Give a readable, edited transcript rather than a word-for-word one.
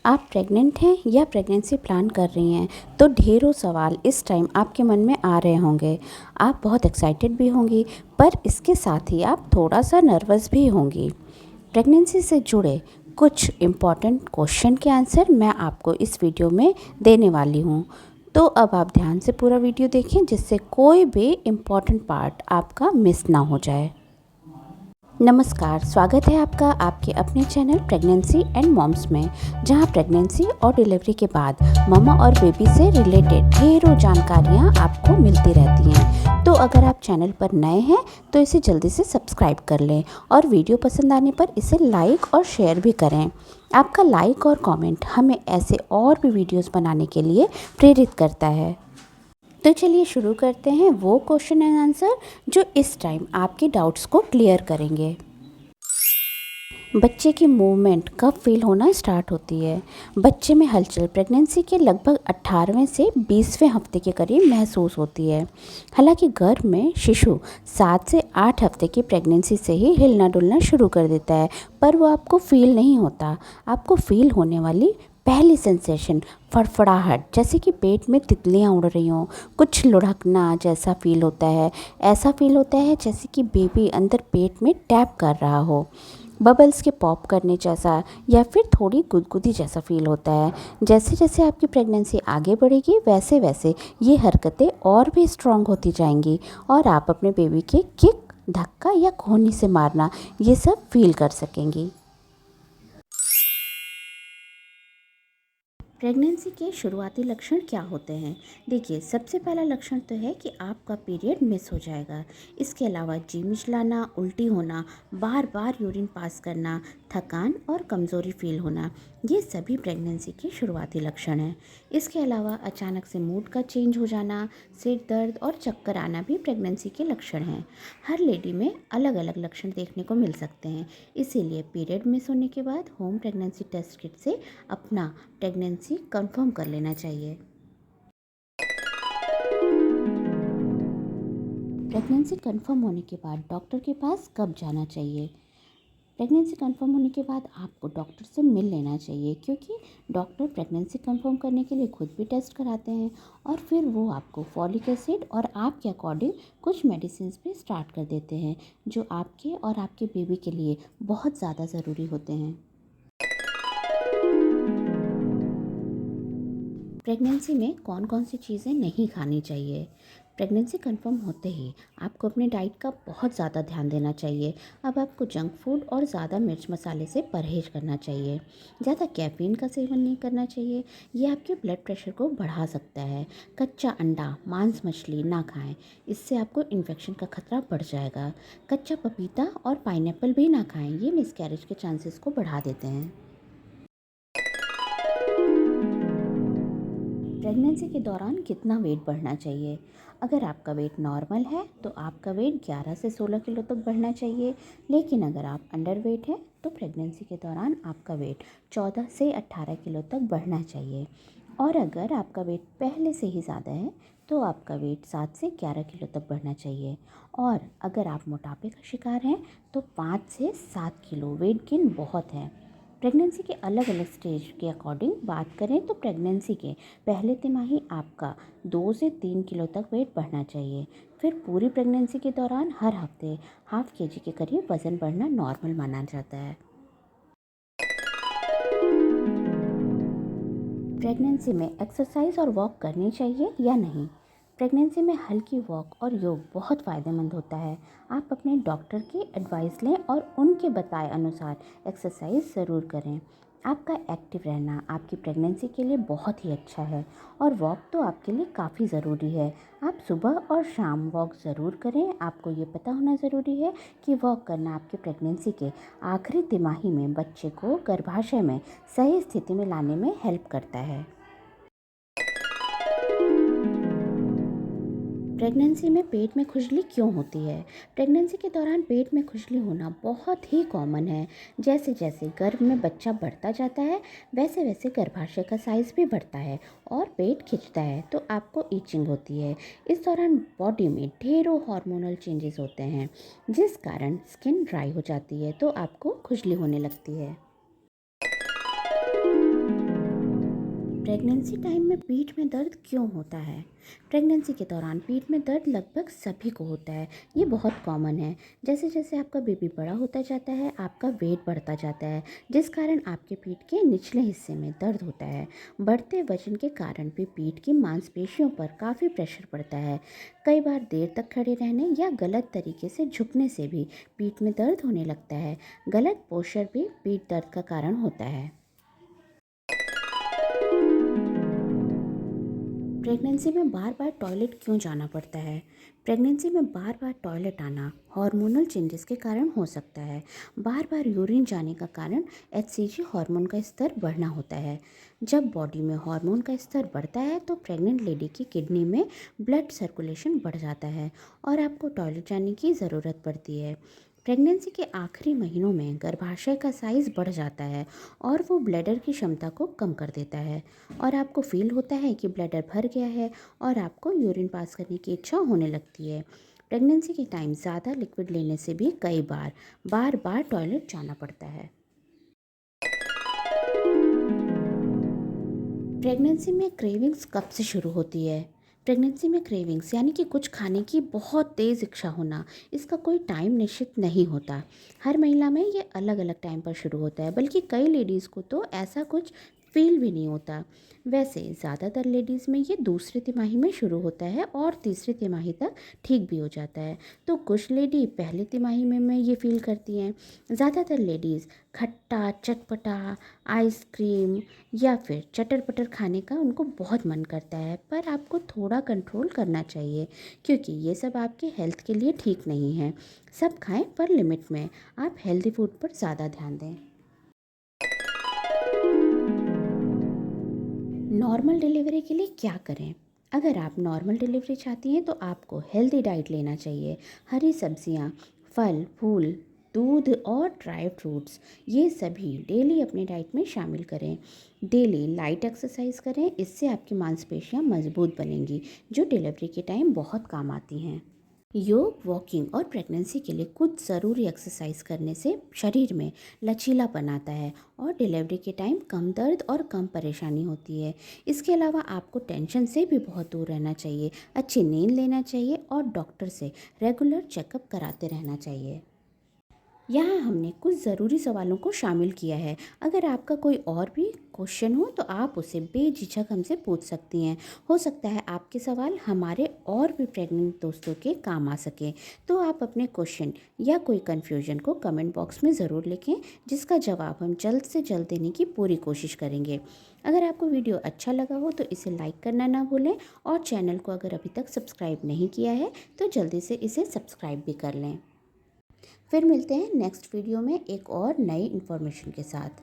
आप प्रेग्नेंट हैं या प्रेगनेंसी प्लान कर रही हैं तो ढेरों सवाल इस टाइम आपके मन में आ रहे होंगे। आप बहुत एक्साइटेड भी होंगी, पर इसके साथ ही आप थोड़ा सा नर्वस भी होंगी। प्रेगनेंसी से जुड़े कुछ इम्पॉर्टेंट क्वेश्चन के आंसर मैं आपको इस वीडियो में देने वाली हूँ। तो अब आप ध्यान से पूरा वीडियो देखें, जिससे कोई भी इम्पॉर्टेंट पार्ट आपका मिस ना हो जाए। नमस्कार, स्वागत है आपका आपके अपने चैनल प्रेगनेंसी एंड मॉम्स में, जहां प्रेगनेंसी और डिलीवरी के बाद ममा और बेबी से रिलेटेड ढेरों जानकारियां आपको मिलती रहती हैं। तो अगर आप चैनल पर नए हैं तो इसे जल्दी से सब्सक्राइब कर लें और वीडियो पसंद आने पर इसे लाइक और शेयर भी करें। आपका लाइक और कमेंट हमें ऐसे और भी वीडियोस बनाने के लिए प्रेरित करता है। तो चलिए शुरू करते हैं वो क्वेश्चन एंड आंसर जो इस टाइम आपके डाउट्स को क्लियर करेंगे। बच्चे की मूवमेंट कब फील होना स्टार्ट होती है? बच्चे में हलचल प्रेगनेंसी के लगभग 18वें से 20वें हफ्ते के करीब महसूस होती है। हालांकि गर्भ में शिशु 7 से 8 हफ्ते की प्रेगनेंसी से ही हिलना डुलना शुरू कर देता है, पर वो आपको फील नहीं होता। आपको फील होने वाली पहली सेंसेशन फड़फड़ाहट, जैसे कि पेट में तितलियां उड़ रही हों, कुछ लुढ़कना जैसा फील होता है। ऐसा फील होता है जैसे कि बेबी अंदर पेट में टैप कर रहा हो। बबल्स के पॉप करने जैसा या फिर थोड़ी गुदगुदी जैसा फील होता है। जैसे जैसे आपकी प्रेगनेंसी आगे बढ़ेगी वैसे वैसे ये हरकतें और भी स्ट्रॉन्ग होती जाएंगी और आप अपने बेबी के किक, धक्का या कोहनी से मारना ये सब फील कर सकेंगी। प्रेगनेंसी के शुरुआती लक्षण क्या होते हैं? देखिए, सबसे पहला लक्षण तो है कि आपका पीरियड मिस हो जाएगा। इसके अलावा जी मिचलाना, उल्टी होना, बार बार यूरिन पास करना, थकान और कमज़ोरी फील होना, ये सभी प्रेगनेंसी के शुरुआती लक्षण हैं। इसके अलावा अचानक से मूड का चेंज हो जाना, सिर दर्द और चक्कर आना भी प्रेगनेंसी के लक्षण हैं। हर लेडी में अलग अलग लक्षण देखने को मिल सकते हैं, इसीलिए पीरियड मिस होने के बाद होम प्रेगनेंसी टेस्ट किट से अपना प्रेगनेंसी कंफर्म कर लेना चाहिए। प्रेगनेंसी कंफर्म होने के बाद डॉक्टर के पास कब जाना चाहिए? प्रेगनेंसी कंफर्म होने के बाद आपको डॉक्टर से मिल लेना चाहिए, क्योंकि डॉक्टर प्रेगनेंसी कंफर्म करने के लिए खुद भी टेस्ट कराते हैं और फिर वो आपको फॉलिक एसिड और आपके अकॉर्डिंग कुछ मेडिसिन भी स्टार्ट कर देते हैं, जो आपके और आपके बेबी के लिए बहुत ज़्यादा ज़रूरी होते हैं। प्रेगनेंसी में कौन कौन सी चीज़ें नहीं खानी चाहिए? प्रेगनेंसी कंफर्म होते ही आपको अपने डाइट का बहुत ज़्यादा ध्यान देना चाहिए। अब आपको जंक फूड और ज़्यादा मिर्च मसाले से परहेज करना चाहिए। ज़्यादा कैफ़ीन का सेवन नहीं करना चाहिए, ये आपके ब्लड प्रेशर को बढ़ा सकता है। कच्चा अंडा, मांस मछली ना खाएं, इससे आपको इन्फेक्शन का खतरा बढ़ जाएगा। कच्चा पपीता और पाइनएप्पल भी ना खाएं, ये मिसकैरेज के चांसेस को बढ़ा देते हैं। प्रेगनेंसी के दौरान कितना वेट बढ़ना चाहिए? अगर आपका वेट नॉर्मल है तो आपका वेट 11 से 16 किलो तक बढ़ना चाहिए, लेकिन अगर आप अंडर वेट हैं तो प्रेगनेंसी के दौरान आपका वेट 14 से 18 किलो तक बढ़ना चाहिए। और अगर आपका वेट पहले से ही ज़्यादा है तो आपका वेट 7 से 11 किलो तक बढ़ना चाहिए। और अगर आप मोटापे का शिकार हैं तो 5 से 7 किलो वेट गेन बहुत है। प्रेगनेंसी के अलग अलग स्टेज के अकॉर्डिंग बात करें तो प्रेगनेंसी के पहले तिमाही आपका 2 से 3 किलो तक वेट बढ़ना चाहिए। फिर पूरी प्रेगनेंसी के दौरान हर हफ्ते हाफ केजी के करीब वज़न बढ़ना नॉर्मल माना जाता है। प्रेगनेंसी में एक्सरसाइज और वॉक करनी चाहिए या नहीं? प्रेगनेंसी में हल्की वॉक और योग बहुत फ़ायदेमंद होता है। आप अपने डॉक्टर की एडवाइस लें और उनके बताए अनुसार एक्सरसाइज ज़रूर करें। आपका एक्टिव रहना आपकी प्रेगनेंसी के लिए बहुत ही अच्छा है और वॉक तो आपके लिए काफ़ी ज़रूरी है। आप सुबह और शाम वॉक ज़रूर करें। आपको ये पता होना ज़रूरी है कि वॉक करना आपके प्रेगनेंसी के आखिरी तिमाही में बच्चे को गर्भाशय में सही स्थिति में लाने में हेल्प करता है। प्रेगनेंसी में पेट में खुजली क्यों होती है? प्रेगनेंसी के दौरान पेट में खुजली होना बहुत ही कॉमन है। जैसे जैसे गर्भ में बच्चा बढ़ता जाता है वैसे वैसे गर्भाशय का साइज़ भी बढ़ता है और पेट खिंचता है, तो आपको ईचिंग होती है। इस दौरान बॉडी में ढेरों हार्मोनल चेंजेस होते हैं, जिस कारण स्किन ड्राई हो जाती है, तो आपको खुजली होने लगती है। प्रेगनेंसी टाइम में पीठ में दर्द क्यों होता है? प्रेगनेंसी के दौरान पीठ में दर्द लगभग सभी को होता है। ये बहुत कॉमन है। जैसे जैसे आपका बेबी बड़ा होता जाता है, आपका वेट बढ़ता जाता है, जिस कारण आपके पीठ के निचले हिस्से में दर्द होता है। बढ़ते वजन के कारण भी पीठ की मांसपेशियों पर काफ़ी प्रेशर पड़ता है। कई बार देर तक खड़े रहने या गलत तरीके से झुकने से भी पीठ में दर्द होने लगता है। गलत पोस्चर भी पीठ दर्द का कारण होता है। प्रेगनेंसी में बार बार टॉयलेट क्यों जाना पड़ता है? प्रेगनेंसी में बार बार टॉयलेट आना हार्मोनल चेंजेस के कारण हो सकता है। बार बार यूरिन जाने का कारण एचसीजी हार्मोन का स्तर बढ़ना होता है। जब बॉडी में हार्मोन का स्तर बढ़ता है तो प्रेग्नेंट लेडी की किडनी में ब्लड सर्कुलेशन बढ़ जाता है और आपको टॉयलेट जाने की ज़रूरत पड़ती है। प्रेगनेंसी के आखिरी महीनों में गर्भाशय का साइज़ बढ़ जाता है और वो ब्लैडर की क्षमता को कम कर देता है और आपको फील होता है कि ब्लैडर भर गया है और आपको यूरिन पास करने की इच्छा होने लगती है। प्रेगनेंसी के टाइम ज़्यादा लिक्विड लेने से भी कई बार बार टॉयलेट जाना पड़ता है। प्रेगनेंसी में क्रेविंग्स कब से शुरू होती है? प्रेगनेंसी में क्रेविंग्स यानी कि कुछ खाने की बहुत तेज़ इच्छा होना, इसका कोई टाइम निश्चित नहीं होता। हर महिला में ये अलग अलग टाइम पर शुरू होता है, बल्कि कई लेडीज़ को तो ऐसा कुछ फील भी नहीं होता। वैसे ज़्यादातर लेडीज़ में ये दूसरी तिमाही में शुरू होता है और तीसरी तिमाही तक ठीक भी हो जाता है। तो कुछ लेडी पहली तिमाही में ये फील करती हैं। ज़्यादातर लेडीज़ खट्टा, चटपटा, आइसक्रीम या फिर चटर-पटर खाने का उनको बहुत मन करता है, पर आपको थोड़ा कंट्रोल करना चाहिए क्योंकि ये सब आपके हेल्थ के लिए ठीक नहीं है। सब खाएं पर लिमिट में। आप हेल्दी फूड पर ज़्यादा ध्यान दें। नॉर्मल डिलीवरी के लिए क्या करें? अगर आप नॉर्मल डिलीवरी चाहती हैं तो आपको हेल्दी डाइट लेना चाहिए। हरी सब्जियां, फल, फूल, दूध और ड्राई फ्रूट्स ये सभी डेली अपने डाइट में शामिल करें। डेली लाइट एक्सरसाइज करें, इससे आपकी मांसपेशियां मजबूत बनेंगी जो डिलीवरी के टाइम बहुत काम आती हैं। योग, वॉकिंग और प्रेगनेंसी के लिए कुछ ज़रूरी एक्सरसाइज करने से शरीर में लचीलापन आता है और डिलीवरी के टाइम कम दर्द और कम परेशानी होती है। इसके अलावा आपको टेंशन से भी बहुत दूर रहना चाहिए, अच्छी नींद लेना चाहिए और डॉक्टर से रेगुलर चेकअप कराते रहना चाहिए। यहाँ हमने कुछ ज़रूरी सवालों को शामिल किया है। अगर आपका कोई और भी क्वेश्चन हो तो आप उसे बेझिझक हमसे पूछ सकती हैं। हो सकता है आपके सवाल हमारे और भी प्रेग्नेंट दोस्तों के काम आ सकें। तो आप अपने क्वेश्चन या कोई कन्फ्यूजन को कमेंट बॉक्स में ज़रूर लिखें, जिसका जवाब हम जल्द से जल्द देने की पूरी कोशिश करेंगे। अगर आपको वीडियो अच्छा लगा हो तो इसे लाइक करना ना भूलें और चैनल को अगर अभी तक सब्सक्राइब नहीं किया है तो जल्दी से इसे सब्सक्राइब भी कर लें। फिर मिलते हैं नेक्स्ट वीडियो में एक और नई इन्फॉर्मेशन के साथ।